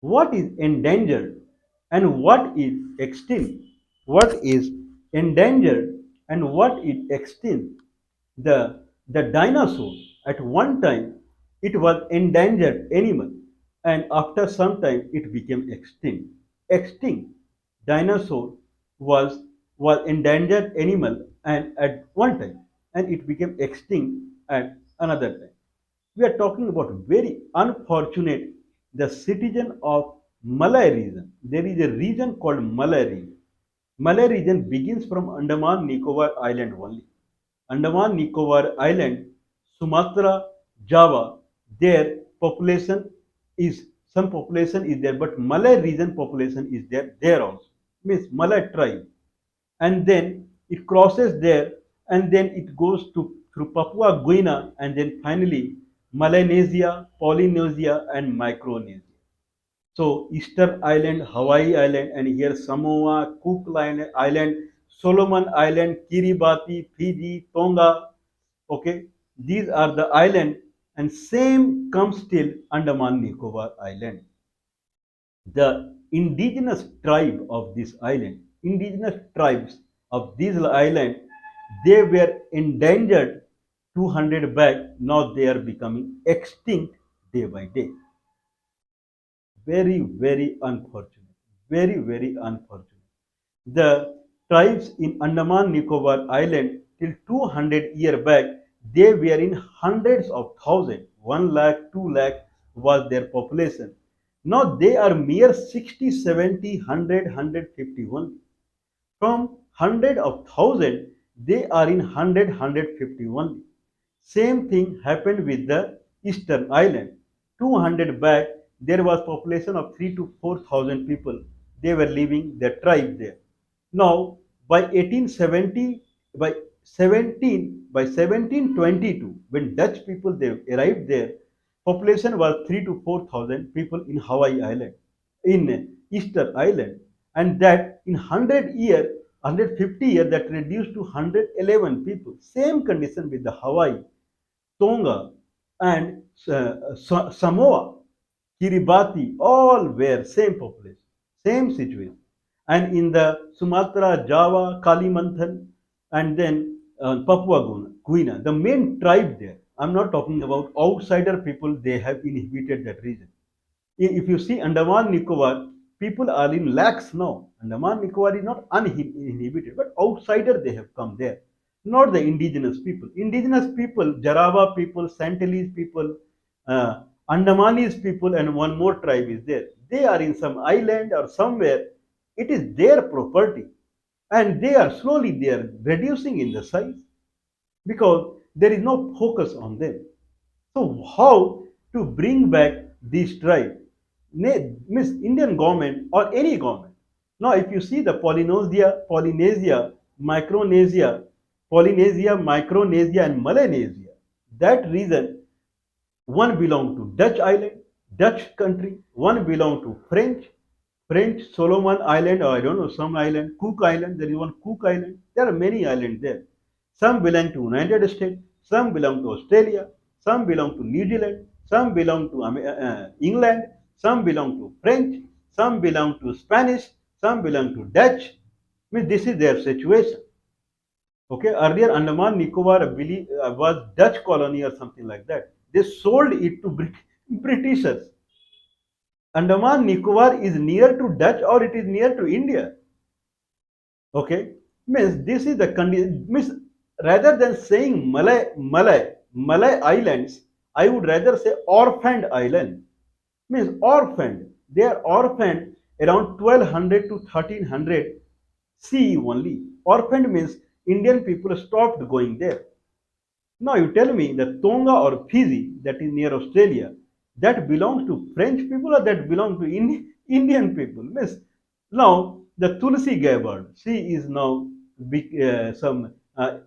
what is endangered and what is extinct? What is endangered and what is extinct? The dinosaur, at one time it was endangered animal, and after some time it became extinct. Extinct dinosaur was was endangered animal and at one time, and it became extinct at another time. We are talking about very unfortunate, the citizen of Malay region. There is a region called Malay region. Malay region begins from Andaman Nicobar Island only. Andaman Nicobar Island, Sumatra, Java, their population is, some population is there, but Malay region population is there also. Means Malay tribe, and then it crosses there, and then it goes to through Papua Guinea, and then finally Malaynesia, Polynesia, and Micronesia. So Easter Island, Hawaii Island, and here Samoa, Cook Island, Solomon Island, Kiribati, Fiji, Tonga. Okay, these are the island, and same comes till Andaman Nicobar Island. The indigenous tribe of this island, indigenous tribes of this island, they were endangered 200 back. Now they are becoming extinct day by day. Very, very unfortunate. Very, very unfortunate. The tribes in Andaman Nicobar Island till 200 years back, they were in hundreds of thousands, 1 lakh, 2 lakh was their population. Now they are mere 60, 70, 100, 151. From hundred of thousand, they are in 100, 151. Same thing happened with the Eastern Island. 200 back, there was population of 3 to 4,000 people. They were living their tribe there. Now, by 1870, by 1722, when Dutch people they arrived there, population was 3 to 4,000 people in Hawaii Island, in Easter Island, and that in 100 year, 150 years, that reduced to 111 people. Same condition with the Hawaii, Tonga, and Samoa, Kiribati, all were same population, same situation. And in the Sumatra, Java, Kalimantan, and then Papua Guinea, the main tribe there. I'm not talking about outsider people, they have inhabited that region. If you see Andaman Nicobar, people are in lakhs now. Andaman Nicobar is not uninhabited, but outsider they have come there, not the indigenous people. Indigenous people, Jarava people, Santalese people, Andamanese people, and one more tribe is there. They are in some island or somewhere. It is their property, and they are slowly they are reducing in the size because there is no focus on them. So how to bring back this tribe? Miss Indian government or any government. Now, if you see the Polynesia, Micronesia, and Malaynesia, that region, one belong to Dutch island, Dutch country, one belong to French Solomon Island, or I don't know, some island, Cook Island, there is one Cook Island. There are many islands there. Some belong to United States, some belong to Australia, some belong to New Zealand, some belong to England, some belong to French, some belong to Spanish, some belong to Dutch. I mean, this is their situation. Okay, earlier Andaman Nicobar was Dutch colony or something like that. They sold it to Britishers. Andaman Nicobar is near to Dutch or it is near to India. Okay, means this is the condition. Means rather than saying Malay islands, I would rather say orphaned island. Means orphaned. They are orphaned around 1200 to 1300 CE only. Orphaned means Indian people stopped going there. Now you tell me that Tonga or Fiji, that is near Australia, that belongs to French people or that belongs to Indian people. Means now the Tulsi Gabbard, she is now some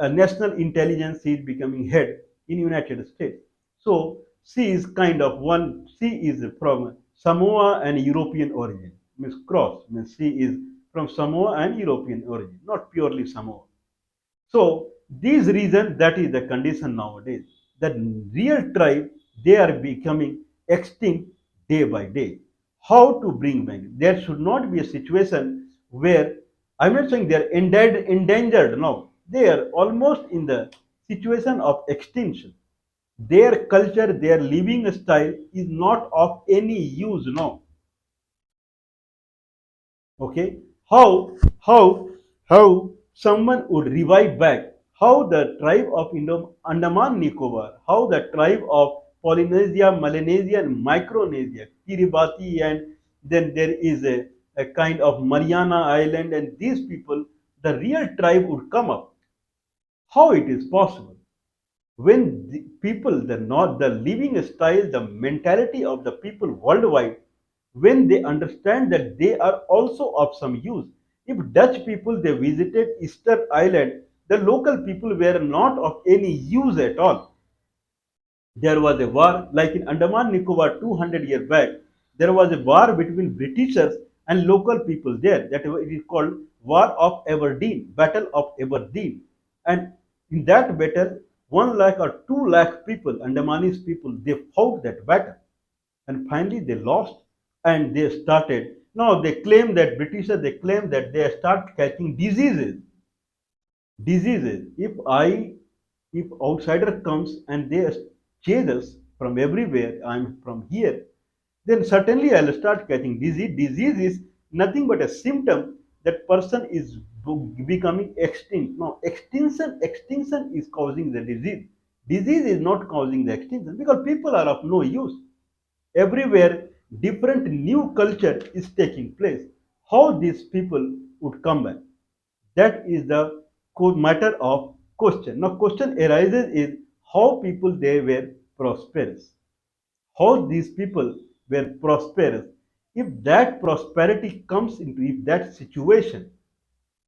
national intelligence. She is becoming head in United States. So she is kind of one. She is from Samoa and European origin. Means cross. Means she is from Samoa and European origin, not purely Samoa. So these reasons, that is the condition nowadays. That real tribe, they are becoming extinct day by day. How to bring back? There should not be a situation where, I'm not saying they're endangered. No, they are almost in the situation of extinction. Their culture, their living style is not of any use. No, okay. How how how someone would revive back, how the tribe of Andaman Nicobar, how the tribe of Polynesia, Melanesia and Micronesia, Kiribati, and then there is a kind of Mariana Island, and these people, the real tribe would come up. How it is possible when the people, the not the living style, the mentality of the people worldwide, when they understand that they are also of some use. If Dutch people, they visited Easter Island, the local people were not of any use at all. There was a war, like in Andaman Nicobar 200 years back. There was a war between Britishers and local people there. That it is called War of Aberdeen, Battle of Aberdeen. And in that battle, 1 lakh or 2 lakh people, Andamanese people, they fought that battle. And finally they lost, and they started. Now they claim that Britishers, they claim that they start catching diseases. If outsider comes and they chase us from everywhere, I'm from here, then certainly I'll start catching disease. Disease is nothing but a symptom that person is becoming extinct. No, extinction is causing the disease. Disease is not causing the extinction, because people are of no use. Everywhere different new culture is taking place. How these people would come back, that is the matter of question. Now question arises is how people they were prosperous, how these people were prosperous. If that prosperity comes into, if that situation,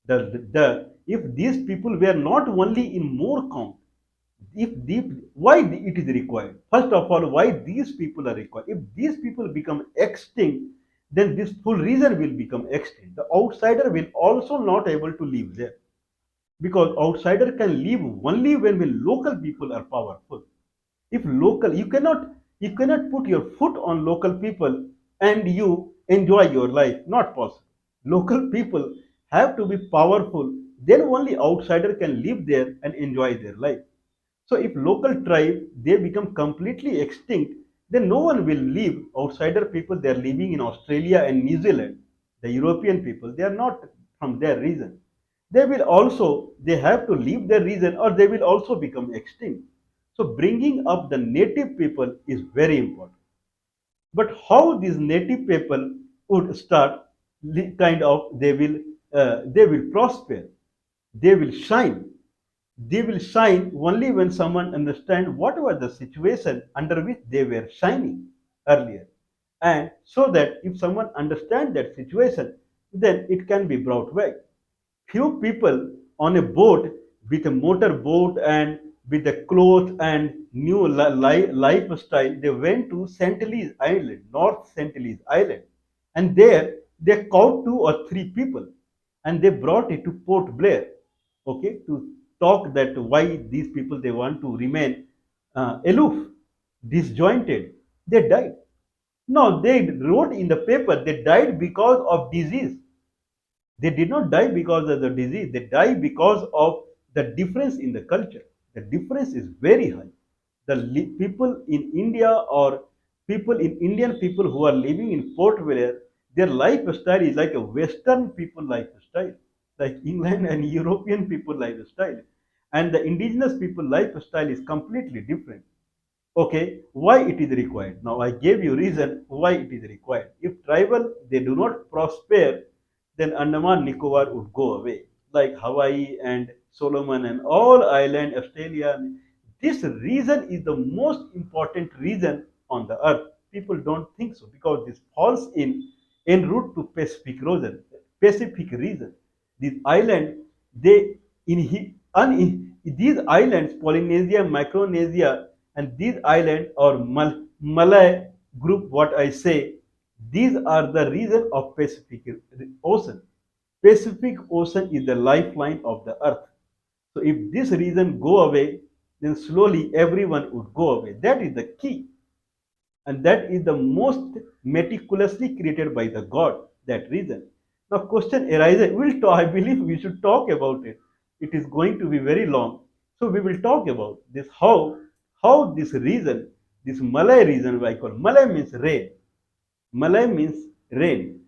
the if these people were not only in more count, if the, why it is required, first of all, why these people are required. If these people become extinct, then this full region will become extinct. The outsider will also not able to live there, because outsider can live only when the local people are powerful. If local, you cannot put your foot on local people and you enjoy your life, not possible. Local people have to be powerful, then only outsider can live there and enjoy their life. So if local tribe they become completely extinct, then no one will live. Outsider people, they are living in Australia and New Zealand. The European people, they are not from their region. They will also, they have to leave their region, or they will also become extinct. So bringing up the native people is very important. But how these native people would start, kind of, they will prosper, they will shine. They will shine only when someone understands what was the situation under which they were shining earlier. And so that if someone understands that situation, then it can be brought back. Few people on a boat, with a motor boat and with the clothes and new lifestyle, they went to St. Helens Island, North St. Helens Island, and there they caught 2 or 3 people, and they brought it to Port Blair, okay, to talk that why these people they want to remain aloof, disjointed. They died. No, they wrote in the paper they died because of disease. They did not die because of the disease. They die because of the difference in the culture. The difference is very high. The people in India, or people in Indian people who are living in Port Blair, their lifestyle is like a Western people lifestyle, like England and European people lifestyle. And the indigenous people lifestyle is completely different. Okay, why it is required? Now I gave you reason why it is required. If tribal they do not prosper, then Andaman Nicobar would go away, like Hawaii and Solomon and all island, Australia. This reason is the most important reason on the earth. People don't think so, because this falls in en route to Pacific region. Pacific region. These island, they these islands, Polynesia, Micronesia, and these islands, or Malay group, what I say, these are the region of Pacific Ocean. Pacific Ocean is the lifeline of the earth. So if this region go away, then slowly everyone would go away. That is the key. and that is the most meticulously created by the God, that region. Now question arises, I believe we should talk about it. It is going to be very long. So we will talk about this, how this region, this Malay region, I call Malay means rain. Malay means rain.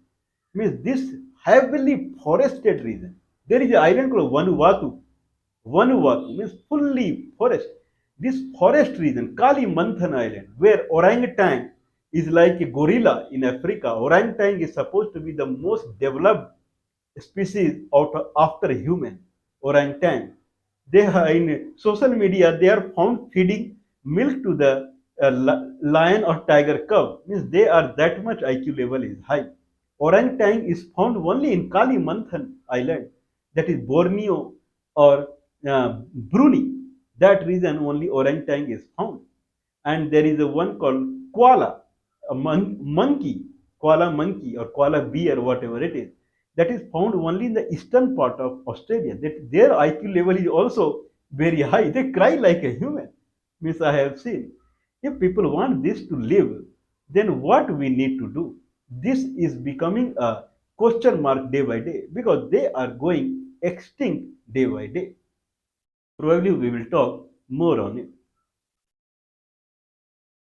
Means this heavily forested region. There is an island called Vanuatu. Vanuatu means fully forest. This forest region, Kalimantan Island, where orangutan is like a gorilla in Africa. Orangutan is supposed to be the most developed species after human. Orangutan. They are in social media. They are found feeding milk to the lion or tiger cub. Means they are that much IQ level is high. Orangutan is found only in Kalimantan Island, that is Borneo or Brunei. That region only orangutan is found. And there is a one called koala, a monkey, koala monkey or koala bear, whatever it is. That is found only in the eastern part of Australia. That their IQ level is also very high. They cry like a human. Means I have seen. If people want this to live, then what we need to do? This is becoming a question mark day by day because they are going extinct day by day. Probably we will talk more on it.